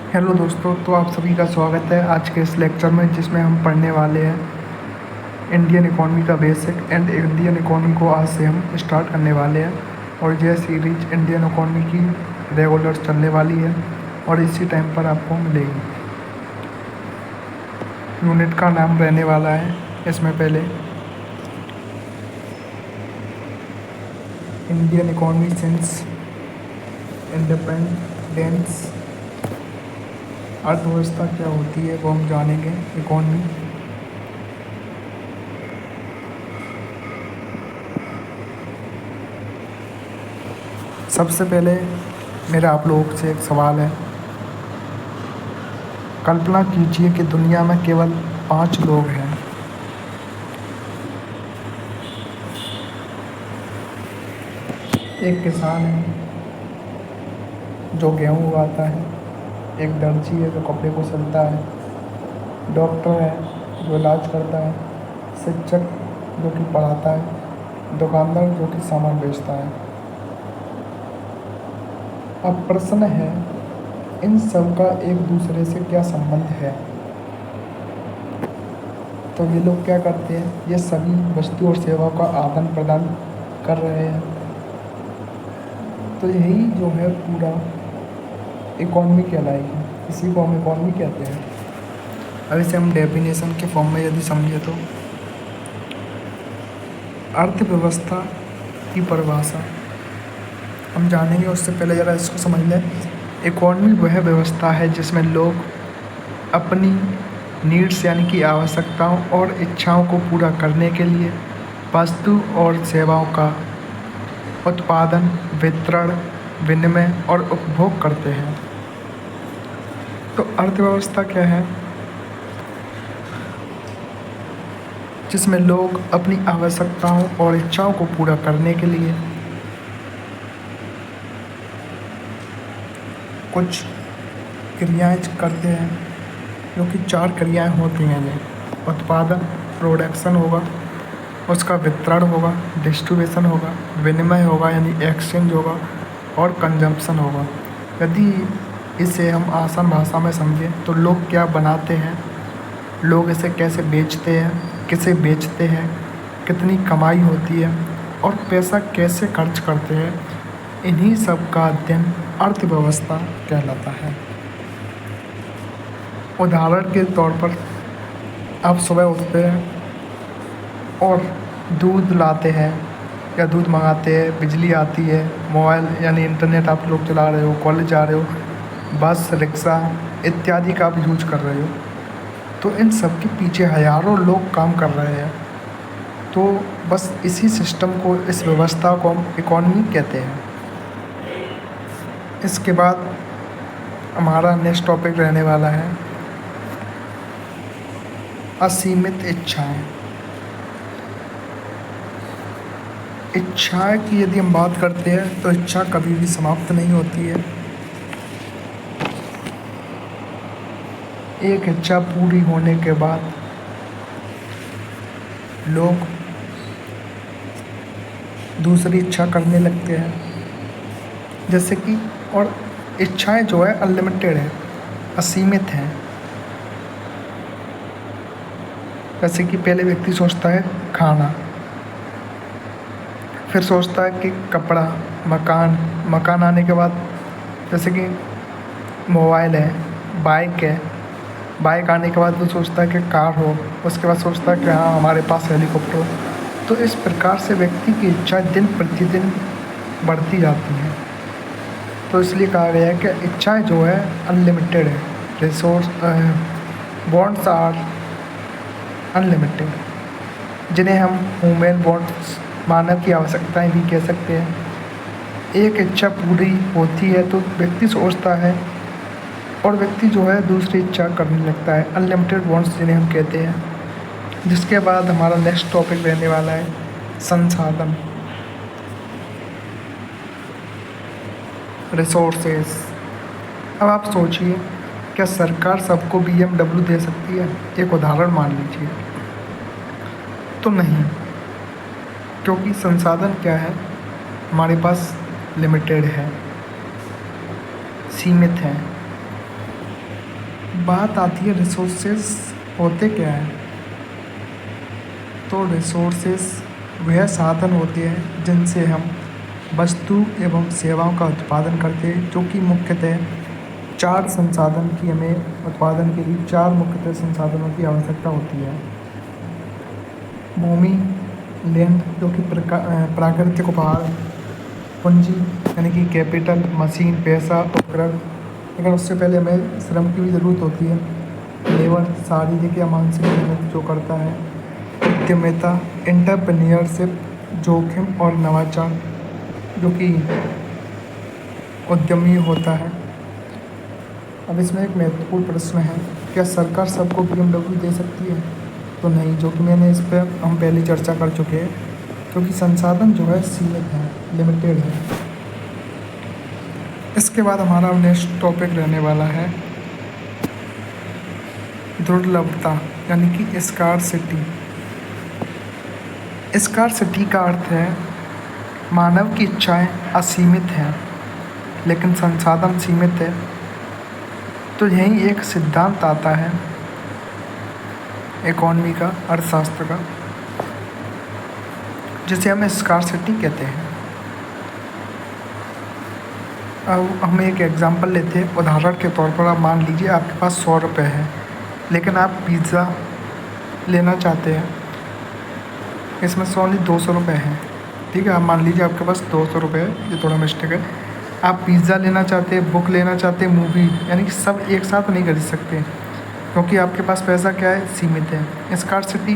Hello दोस्तों, तो आप सभी का स्वागत है आज के इस लेक्चर में, जिसमें हम पढ़ने वाले हैं इंडियन इकॉनमी का बेसिक एंड इंडियन इकॉनमी को आज से हम स्टार्ट करने वाले हैं। और यह सीरीज इंडियन इकॉनमी की रेगुलर चलने वाली है और इसी टाइम पर आपको मिलेगी। यूनिट का नाम रहने वाला है इसमें पहले इंडियन इकॉनमी सिंस इंडिपेंडेंस। अर्थव्यवस्था क्या होती है वो हम जानेंगे। इकॉनमी सबसे पहले मेरा आप लोगों से एक सवाल है। कल्पना कीजिए कि दुनिया में केवल 5 लोग हैं। एक किसान है जो गेहूँ उगाता है, एक दर्जी है जो कपड़े को सिलता है, डॉक्टर है जो इलाज करता है, शिक्षक जो कि पढ़ाता है, दुकानदार जो कि सामान बेचता है। अब प्रश्न है, इन सब का एक दूसरे से क्या संबंध है? तो ये लोग क्या करते हैं, ये सभी वस्तु और सेवाओं का आदान प्रदान कर रहे हैं। तो यही जो है पूरा इकॉनमी कहलाएगी, इसी को हम इकॉनमी कहते हैं। अब इसे हम डेफिनेशन के फॉर्म में यदि समझे तो अर्थव्यवस्था की परिभाषा हम जानेंगे। उससे पहले ज़रा इसको समझ लें। इकॉनमी वह व्यवस्था है जिसमें लोग अपनी नीड्स यानी कि आवश्यकताओं और इच्छाओं को पूरा करने के लिए वस्तु और सेवाओं का उत्पादन, वितरण, विनिमय और उपभोग करते हैं। तो अर्थव्यवस्था क्या है? जिसमें लोग अपनी आवश्यकताओं और इच्छाओं को पूरा करने के लिए कुछ क्रियाएं करते हैं, जो कि 4 क्रियाएं होती हैं। ये उत्पादन, प्रोडक्शन होगा, उसका वितरण होगा, डिस्ट्रीब्यूशन होगा, विनिमय होगा यानी एक्सचेंज होगा, और कंजम्पशन होगा। यदि इसे हम आसान भाषा में समझें तो लोग क्या बनाते हैं, लोग इसे कैसे बेचते हैं, किसे बेचते हैं, कितनी कमाई होती है और पैसा कैसे खर्च करते हैं, इन्हीं सब का अध्ययन अर्थव्यवस्था कहलाता है। उदाहरण के तौर पर आप सुबह उठते हैं और दूध लाते हैं या दूध मंगाते हैं, बिजली आती है, मोबाइल यानी इंटरनेट आप लोग चला रहे हो, कॉलेज जा रहे हो, बस, रिक्शा इत्यादि का आप यूज कर रहे हो। तो इन सब के पीछे हज़ारों लोग काम कर रहे हैं। तो बस इसी सिस्टम को, इस व्यवस्था को हम इकॉनमी कहते हैं। इसके बाद हमारा नेक्स्ट टॉपिक रहने वाला है असीमित इच्छाएं। इच्छाएं की यदि हम बात करते हैं तो इच्छा कभी भी समाप्त नहीं होती है। एक इच्छा पूरी होने के बाद लोग दूसरी इच्छा करने लगते हैं, जैसे कि, और इच्छाएं जो है अनलिमिटेड है, असीमित हैं। जैसे कि पहले व्यक्ति सोचता है खाना, फिर सोचता है कि कपड़ा, मकान आने के बाद जैसे कि मोबाइल है, बाइक आने के बाद वो सोचता है कि कार हो, उसके बाद सोचता है कि हाँ हमारे पास हेलीकॉप्टर हो। तो इस प्रकार से व्यक्ति की इच्छा दिन प्रतिदिन बढ़ती जाती है। तो इसलिए कहा गया है कि इच्छाएं जो है अनलिमिटेड है, वांट्स आर अनलिमिटेड, जिन्हें हम ह्यूमन वांट्स, मानव की आवश्यकताएं भी कह सकते हैं। एक इच्छा पूरी होती है तो व्यक्ति सोचता है और व्यक्ति जो है दूसरी इच्छा करने लगता है, अनलिमिटेड वांट्स जिन्हें हम कहते हैं। जिसके बाद हमारा नेक्स्ट टॉपिक रहने वाला है संसाधन, रिसोर्सेज। अब आप सोचिए, क्या सरकार सबको BMW दे सकती है? एक उदाहरण मान लीजिए। तो नहीं, क्योंकि संसाधन क्या है, हमारे पास लिमिटेड है, सीमित है। बात आती है रिसोर्सेज होते क्या हैं। तो रिसोर्सेज वह साधन होते हैं जिनसे हम वस्तु एवं सेवाओं का उत्पादन करते हैं, जो कि मुख्यतः चार संसाधन की हमें उत्पादन के लिए चार मुख्यतः संसाधनों की आवश्यकता होती है। भूमि, लैंड जो कि प्राकृतिक उपहार, पूंजी यानी कि कैपिटल, मशीन, पैसा, उपकरण, लेकिन उससे पहले हमें श्रम की भी ज़रूरत होती है। लेबर, शारीरिक या मानसिक मेहनत जो करता है। उद्यमिता, एंटरप्रेन्योरशिप, जोखिम और नवाचार जो कि उद्यमी होता है। अब इसमें एक महत्वपूर्ण प्रश्न है, क्या सरकार सबको BMW दे सकती है? तो नहीं, जो कि मैंने इस पर हम पहले चर्चा कर चुके हैं, क्योंकि संसाधन जो है सीमित है, लिमिटेड है। इसके बाद हमारा नेक्स्ट टॉपिक रहने वाला है दुर्लभता यानी कि स्कार्सिटी। स्कार्सिटी का अर्थ है मानव की इच्छाएं असीमित हैं लेकिन संसाधन सीमित है। तो यही एक सिद्धांत आता है इकोनॉमी का, अर्थशास्त्र का, जिसे हम स्कार्सिटी कहते हैं। अब हम एक एग्जांपल लेते हैं। उदाहरण के तौर पर आप मान लीजिए आपके पास 100 रुपये है, लेकिन आप पिज़्ज़ा लेना चाहते हैं। इसमें 100 नहीं 200 रुपये हैं, ठीक है। आप मान लीजिए आपके पास 200 रुपये है, ये थोड़ा मिस्टेक है। आप पिज़्ज़ा लेना चाहते हैं, बुक लेना चाहते हैं, मूवी, यानी कि सब एक साथ नहीं खरीद सकते क्योंकि आपके पास पैसा क्या है, सीमित है। स्कार्सिटी,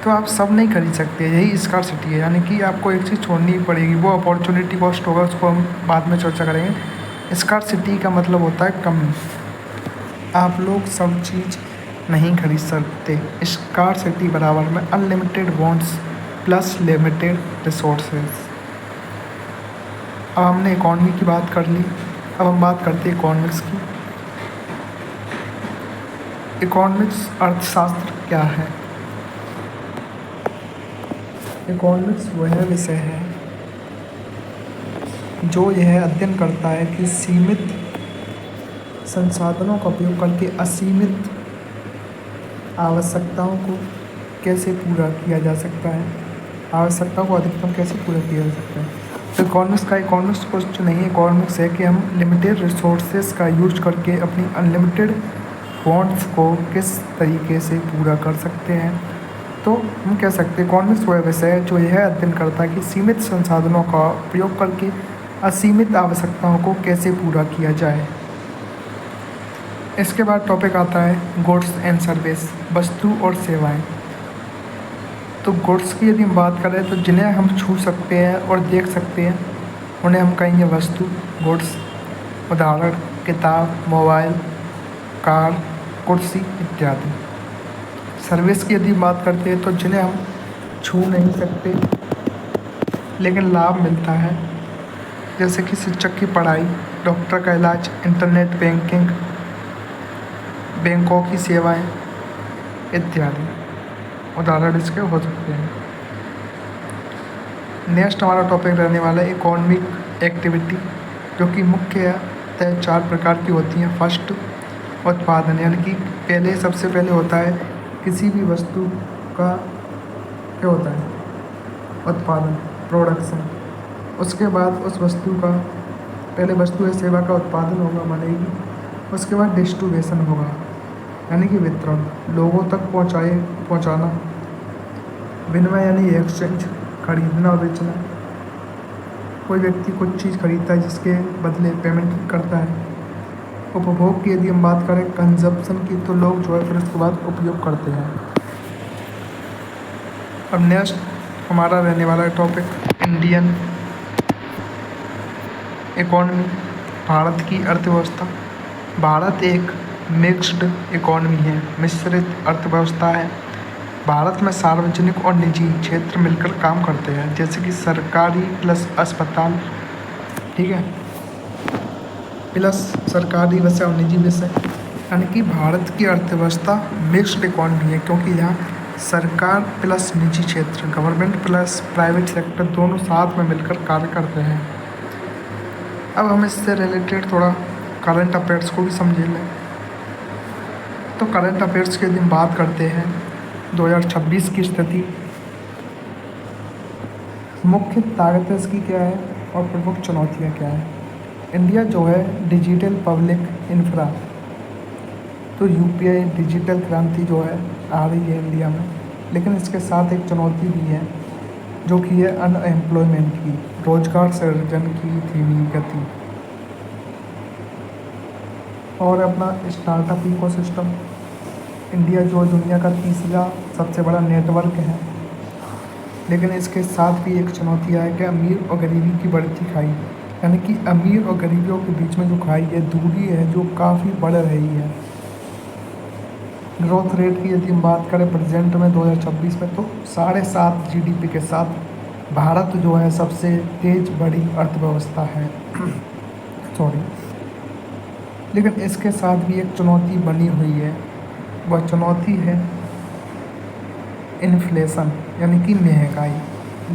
तो आप सब नहीं खरीद सकते, यही स्कार्सिटी है। यानी कि आपको एक चीज़ छोड़नी पड़ेगी, वो अपॉर्चुनिटी कॉस्ट होगा, उसको हम बाद में चर्चा करेंगे। स्कार्सिटी का मतलब होता है कमी। आप लोग सब चीज़ नहीं खरीद सकते। स्कार्सिटी बराबर में unlimited wants plus limited resources. अब हमने इकॉनमी की बात कर ली, अब हम बात करते हैं इकोनॉमिक्स की। इकोनॉमिक्स अर्थशास्त्र क्या है? इकोनॉमिक्स वह विषय है जो यह अध्ययन करता है कि सीमित संसाधनों का उपयोग करके असीमित आवश्यकताओं को कैसे पूरा किया जा सकता है, आवश्यकताओं को अधिकतम कैसे पूरा किया जा सकता है। तो इकोनॉमिक्स कुछ नहीं है। इकोनॉमिक्स है कि हम लिमिटेड रिसोर्सेज का यूज करके अपनी अनलिमिटेड वांट्स को किस तरीके से पूरा कर सकते हैं। तो हम कह सकते हैं इकोनॉमिक्स वह विषय है जो यह अध्ययन करता है कि सीमित संसाधनों का उपयोग करके असीमित आवश्यकताओं को कैसे पूरा किया जाए। इसके बाद टॉपिक आता है गुड्स एंड सर्विस, वस्तु और सेवाएं। तो गुड्स की यदि हम बात करें तो जिन्हें हम छू सकते हैं और देख सकते हैं उन्हें हम कहेंगे वस्तु, गुड्स। उदाहरण किताब, मोबाइल, कार, कुर्सी इत्यादि। सर्विस की यदि बात करते हैं तो जिन्हें हम छू नहीं सकते लेकिन लाभ मिलता है, जैसे कि शिक्षक की पढ़ाई, डॉक्टर का इलाज, इंटरनेट बैंकिंग, बैंकों की सेवाएं इत्यादि उदाहरण इसके हो सकते हैं। नेक्स्ट हमारा टॉपिक रहने वाला है इकोनॉमिक एक्टिविटी, जो कि मुख्यतः 4 प्रकार की होती हैं। फर्स्ट, उत्पादन, यानी कि सबसे पहले होता है किसी भी वस्तु का क्या होता है, उत्पादन, प्रोडक्शन। उसके बाद उस वस्तु का पहले वस्तु या सेवा का उत्पादन होगा, बनेगी। उसके बाद डिस्ट्रीब्यूशन होगा, यानी कि वितरण, लोगों तक पहुंचाना। विनिमय यानी एक्सचेंज, खरीदना और बेचना। कोई व्यक्ति कुछ चीज़ खरीदता है जिसके बदले पेमेंट करता है। उपभोग की यदि हम बात करें, कंजप्शन की, तो लोग जो है फिर उसके बाद उपयोग करते हैं। अब नेक्स्ट हमारा रहने वाला है टॉपिक इंडियन इकोनॉमी, भारत की अर्थव्यवस्था। भारत एक मिक्स्ड इकोनॉमी है, मिश्रित अर्थव्यवस्था है। भारत में सार्वजनिक और निजी क्षेत्र मिलकर काम करते हैं, जैसे कि सरकारी प्लस अस्पताल, ठीक है, प्लस सरकारी विषय और निजी विषय। यानी कि भारत की अर्थव्यवस्था मिक्स्ड इकोनॉमी है, क्योंकि यहाँ सरकार प्लस निजी क्षेत्र, गवर्नमेंट प्लस प्राइवेट सेक्टर दोनों साथ में मिलकर कार्य करते हैं। अब हम इससे रिलेटेड थोड़ा करंट अफेयर्स को भी समझ लें। तो करंट अफेयर्स की यदि हम बात करते हैं 2026 की स्थिति, मुख्य ताकतें इसकी क्या है और प्रमुख चुनौतियाँ क्या हैं। इंडिया जो है डिजिटल पब्लिक इंफ्रा, तो यूपीआई डिजिटल क्रांति जो है आ रही है इंडिया में, लेकिन इसके साथ एक चुनौती भी है जो कि है अनएम्प्लॉयमेंट की, रोजगार सृजन की धीमी गति, और अपना स्टार्टअप इकोसिस्टम। इंडिया जो दुनिया का तीसरा सबसे बड़ा नेटवर्क है, लेकिन इसके साथ भी एक चुनौती है कि अमीर और गरीबी की बढ़ती खाई, यानी कि अमीर और गरीबियों के बीच में जो खाई है, दूरी है, जो काफ़ी बढ़ रही है। ग्रोथ रेट की यदि हम बात करें प्रेजेंट में 2026 में, तो 7.5 जीडीपी के साथ भारत जो है सबसे तेज बड़ी अर्थव्यवस्था है सॉरी। लेकिन इसके साथ भी एक चुनौती बनी हुई है, वह चुनौती है इन्फ्लेशन, यानी कि महंगाई,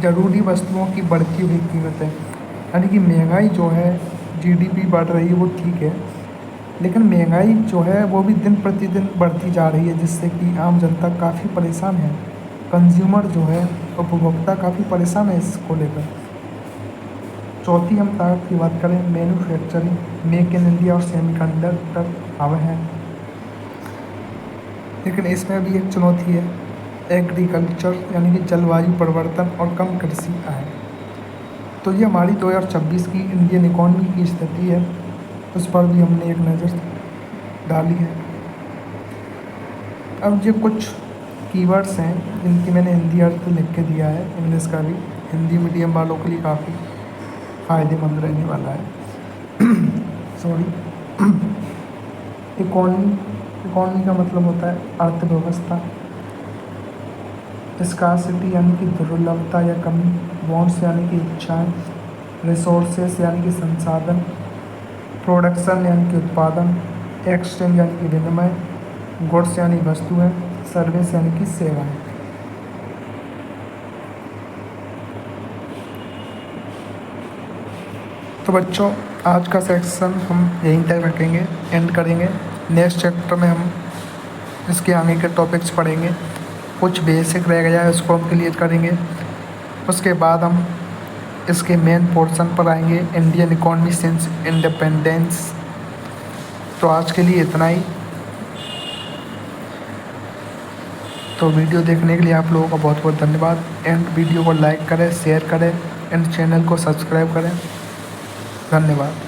ज़रूरी वस्तुओं की बढ़ती हुई कीमतें। यानी कि महंगाई जो है, जीडीपी बढ़ रही है वो ठीक है, लेकिन महंगाई जो है वो भी दिन प्रतिदिन बढ़ती जा रही है, जिससे कि आम जनता काफ़ी परेशान है। कंज्यूमर जो है, उपभोक्ता काफ़ी परेशान है इसको लेकर। चौथी हम ताकत की बात करें, मैन्युफैक्चरिंग, मेक इन इंडिया और सेमीकंडक्टर आवे हैं, लेकिन इसमें भी एक चुनौती है एग्रीकल्चर, यानी कि जलवायु परिवर्तन और कम कृषि आय। तो ये हमारी 2026 की इंडियन इकॉनमी की स्थिति है, उस पर भी हमने एक नज़र डाली है। अब ये कुछ कीवर्ड्स हैं जिनकी मैंने हिंदी अर्थ लिख के दिया है, इंग्लिश का भी, हिंदी मीडियम वालों के लिए काफ़ी फ़ायदेमंद रहने वाला है सॉरी। इकॉनमी का मतलब होता है अर्थव्यवस्था। स्कार्सिटी यानी कि दुर्लभता या कमी, वांट्स यानी कि इच्छाएं, रिसोर्सेस यानी कि संसाधन, प्रोडक्शन यानी कि उत्पादन, एक्सचेंज यानी कि विनिमय, गुड्स यानी वस्तुएं, सर्विस यानी कि सेवाएं। तो बच्चों, आज का सेक्शन हम यहीं तक रखेंगे, एंड करेंगे। नेक्स्ट चैप्टर में हम इसके आगे के टॉपिक्स पढ़ेंगे, कुछ बेसिक रह गया है उसको हम क्लियर करेंगे। उसके बाद हम इसके मेन पोर्शन पर आएंगे, इंडियन इकॉनमी सिंस इंडिपेंडेंस। तो आज के लिए इतना ही। तो वीडियो देखने के लिए आप लोगों का बहुत बहुत धन्यवाद। एंड वीडियो को लाइक करें, शेयर करें, एंड चैनल को सब्सक्राइब करें। धन्यवाद।